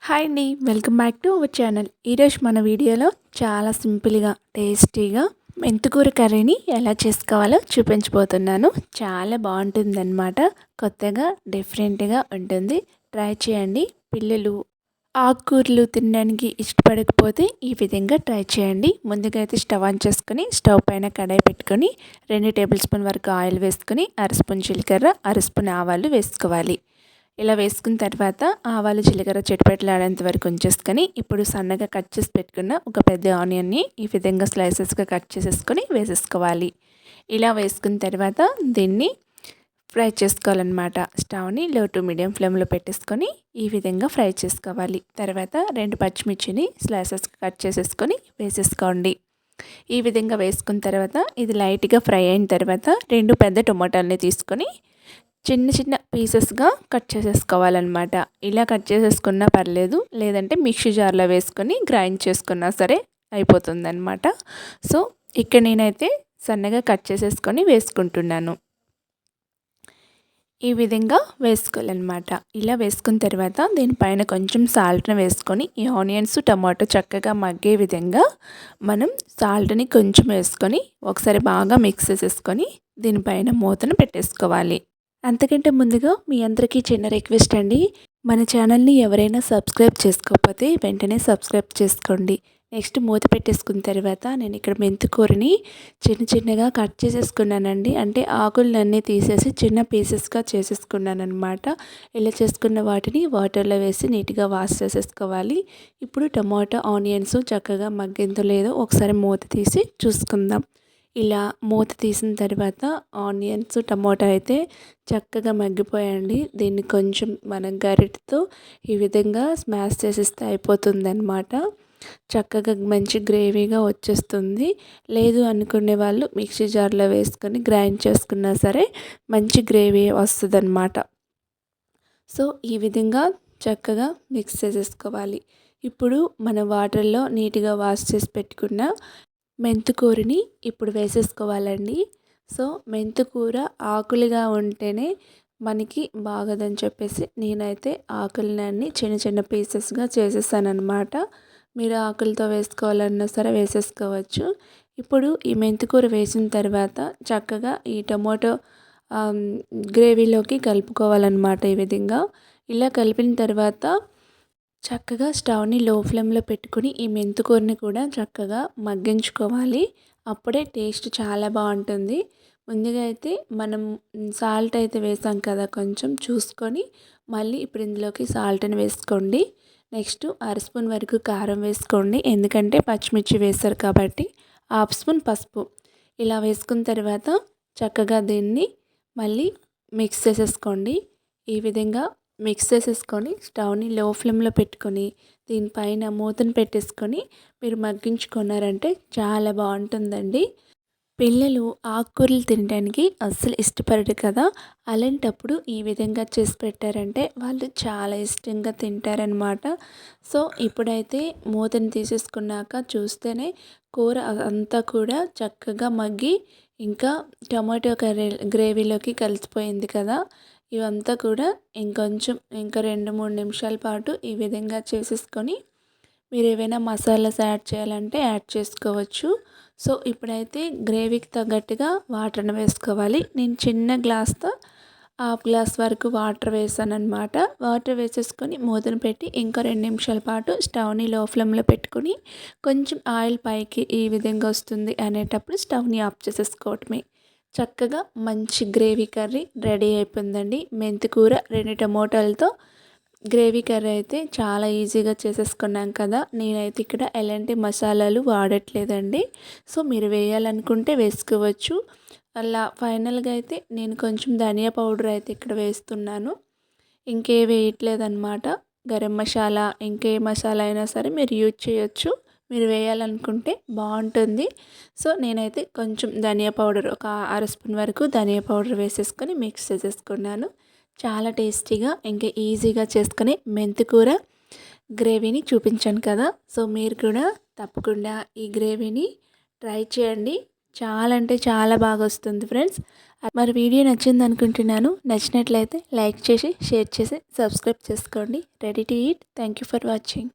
Hi అండి, welcome back to our channel. ఈరోజు మన వీడియోలో చాలా సింపుల్గా టేస్టీగా మెంతికూర కర్రీని ఎలా చేసుకోవాలో చూపించబోతున్నాను. చాలా బాగుంటుందన్నమాట. కొత్తగా డిఫరెంట్గా ఉంటుంది. ట్రై చేయండి. పిల్లలు ఆకుకూరలు తినడానికి ఇష్టపడకపోతే ఈ విధంగా ట్రై చేయండి. ముందుగా అయితే స్టవ్ ఆన్ చేసుకొని స్టవ్ పైన కడాయి పెట్టుకొని 2 టేబుల్ స్పూన్ వరకు ఆయిల్ వేసుకొని అర స్పూన్ జీలకర్ర, అర స్పూన్ ఆవాలు వేసుకోవాలి. ఇలా వేసుకున్న తర్వాత ఆవాలు జీలకర్ర చిటపటలాడేంత వరకు ఉంచేసుకొని ఇప్పుడు సన్నగా కట్ చేసి పెట్టుకున్న ఒక పెద్ద ఆనియన్ని ఈ విధంగా స్లైసెస్గా కట్ చేసేసుకొని వేసేసుకోవాలి. ఇలా వేసుకున్న తర్వాత దీన్ని ఫ్రై చేసుకోవాలన్నమాట. స్టవ్ని లో టు మీడియం ఫ్లేమ్లో పెట్టేసుకొని ఈ విధంగా ఫ్రై చేసుకోవాలి. తర్వాత 2 పచ్చిమిర్చిని స్లైసెస్గా కట్ చేసేసుకొని వేసేసుకోండి. ఈ విధంగా వేసుకున్న తర్వాత ఇది లైట్గా ఫ్రై అయిన తర్వాత 2 పెద్ద టొమాటోల్ని తీసుకొని చిన్న చిన్న పీసెస్గా కట్ చేసేసుకోవాలన్నమాట. ఇలా కట్ చేసేసుకున్నా పర్లేదు, లేదంటే మిక్సీ జార్లో వేసుకొని గ్రైండ్ చేసుకున్నా సరే అయిపోతుందన్నమాట. సో ఇక్కడ నేనైతే సన్నగా కట్ చేసేసుకొని వేసుకుంటున్నాను. ఈ విధంగా వేసుకోవాలన్నమాట. ఇలా వేసుకున్న తర్వాత దీనిపైన కొంచెం సాల్ట్ని వేసుకొని ఈ ఆనియన్స్ టమాటో చక్కగా మగ్గే విధంగా మనం సాల్ట్ని కొంచెం వేసుకొని ఒకసారి బాగా మిక్స్ చేసేసుకొని దీనిపైన మూతను పెట్టేసుకోవాలి. అంతకంటే ముందుగా మీ అందరికీ చిన్న రిక్వెస్ట్ అండి. మన ఛానల్ని ఎవరైనా సబ్స్క్రైబ్ చేసుకోకపోతే వెంటనే సబ్స్క్రైబ్ చేసుకోండి. నెక్స్ట్ మూత పెట్టేసుకున్న తర్వాత నేను ఇక్కడ మెంతికూరని చిన్న చిన్నగా కట్ చేసేసుకున్నానండి. అంటే ఆకులన్నీ తీసేసి చిన్న పీసెస్గా చేసేసుకున్నాను అనమాట. ఇలా చేసుకున్న వాటిని వాటర్లో వేసి నీట్గా వాష్ చేసేసుకోవాలి. ఇప్పుడు టమాటా ఆనియన్స్ చక్కగా మగ్గిందో లేదో ఒకసారి మూత తీసి చూసుకుందాం. ఇలా మూత తీసిన తర్వాత ఆనియన్స్ టమాటా అయితే చక్కగా మగ్గిపోయండి. దీన్ని కొంచెం మనం గరిటెతో ఈ విధంగా స్మాష్ చేసేస్తే అయిపోతుందన్నమాట. చక్కగా మంచి గ్రేవీగా వచ్చేస్తుంది. లేదు అనుకునే వాళ్ళు మిక్సీ జార్లో వేసుకొని గ్రైండ్ చేసుకున్నా సరే మంచి గ్రేవీ వస్తుందన్నమాట. సో ఈ విధంగా చక్కగా మిక్స్ చేసేసుకోవాలి. ఇప్పుడు మన వాటర్లో నీట్గా వాష్ చేసి పెట్టుకున్న మెంతికూరని ఇప్పుడు వేసేసుకోవాలండి. సో మెంతికూర ఆకులుగా ఉంటేనే మనకి బాగదని చెప్పేసి నేనైతే ఆకులన్నీ చిన్న చిన్న పీసెస్గా చేసేసానమాట. మీరు ఆకులతో వేసుకోవాలన్నా సరే వేసేసుకోవచ్చు. ఇప్పుడు ఈ మెంతికూర వేసిన తర్వాత చక్కగా ఈ టమోటో గ్రేవీలోకి కలుపుకోవాలన్నమాట. ఈ విధంగా ఇలా కలిపిన తర్వాత చక్కగా స్టవ్ని లో ఫ్లేమ్లో పెట్టుకుని ఈ మెంతికూరని కూడా చక్కగా మగ్గించుకోవాలి. అప్పుడే టేస్ట్ చాలా బాగుంటుంది. ముందుగా అయితే మనం సాల్ట్ అయితే వేసాం కదా, కొంచెం చూసుకొని మళ్ళీ ఇప్పుడు ఇందులోకి సాల్ట్ని వేసుకోండి. నెక్స్ట్ అర స్పూన్ వరకు కారం వేసుకోండి, ఎందుకంటే పచ్చిమిర్చి వేస్తారు కాబట్టి. హాఫ్ స్పూన్ పసుపు ఇలా వేసుకున్న తర్వాత చక్కగా దీన్ని మళ్ళీ మిక్స్ చేసేసుకోండి. ఈ విధంగా మిక్స్ చేసేసుకొని స్టవ్ని లో ఫ్లేమ్లో పెట్టుకొని దీనిపైన మూతను పెట్టేసుకొని మీరు మగ్గించుకున్నారంటే చాలా బాగుంటుందండి. పిల్లలు ఆకుకూరలు తినడానికి అస్సలు ఇష్టపడరు కదా, అలాంటప్పుడు ఈ విధంగా చేసి పెట్టారంటే వాళ్ళు చాలా ఇష్టంగా తింటారనమాట. సో ఇప్పుడైతే మూతను తీసేసుకున్నాక చూస్తేనే కూర అంతా కూడా చక్కగా మగ్గి ఇంకా టమాటో గ్రేవీలోకి కలిసిపోయింది కదా. ఇవంతా కూడా ఇంకా 2-3 నిమిషాల పాటు ఈ విధంగా చేసేసుకొని మీరు ఏవైనా మసాలాస్ యాడ్ చేయాలంటే యాడ్ చేసుకోవచ్చు. సో ఇప్పుడైతే గ్రేవీకి తగ్గట్టుగా వాటర్ని వేసుకోవాలి. నేను చిన్న గ్లాస్తో హాఫ్ గ్లాస్ వరకు వాటర్ వేసానమాట. వాటర్ వేసేసుకొని మూతను పెట్టి ఇంకా 2 నిమిషాల పాటు స్టవ్ని లో ఫ్లేమ్లో పెట్టుకొని కొంచెం ఆయిల్ పైకి ఈ విధంగా వస్తుంది అనేటప్పుడు స్టవ్ని ఆఫ్ చేసేసుకోవటమే. చక్కగా మంచి గ్రేవీ కర్రీ రెడీ అయిపోయిందండి. మెంతికూర 2 టమోటాలతో గ్రేవీ కర్రీ అయితే చాలా ఈజీగా చేసేసుకున్నాం కదా. నేనైతే ఇక్కడ ఎలాంటి మసాలాలు వాడట్లేదండి. సో మీరు వేయాలనుకుంటే వేసుకోవచ్చు. అలా ఫైనల్గా అయితే నేను కొంచెం ధనియా పౌడర్ అయితే ఇక్కడ వేస్తున్నాను. ఇంకే వేయట్లేదన్నమాట. గరం మసాలా ఇంకే మసాలా అయినా సరే మీరు యూజ్ చేయొచ్చు, మీరు వేయాలనుకుంటే బాగుంటుంది. సో నేనైతే కొంచెం ధనియా పౌడర్ ఒక అర స్పూన్ వరకు ధనియా పౌడర్ వేసేసుకొని మిక్స్ చేసేసుకున్నాను. చాలా టేస్టీగా ఇంకా ఈజీగా చేసుకుని మెంతికూర గ్రేవీని చూపించాను కదా. సో మీరు కూడా తప్పకుండా ఈ గ్రేవీని ట్రై చేయండి. చాలా అంటే చాలా బాగా వస్తుంది ఫ్రెండ్స్. మరి వీడియో నచ్చింది అనుకుంటున్నాను. నచ్చినట్లయితే లైక్ చేసి, షేర్ చేసి, సబ్స్క్రైబ్ చేసుకోండి. Ready to eat. Thank you for watching.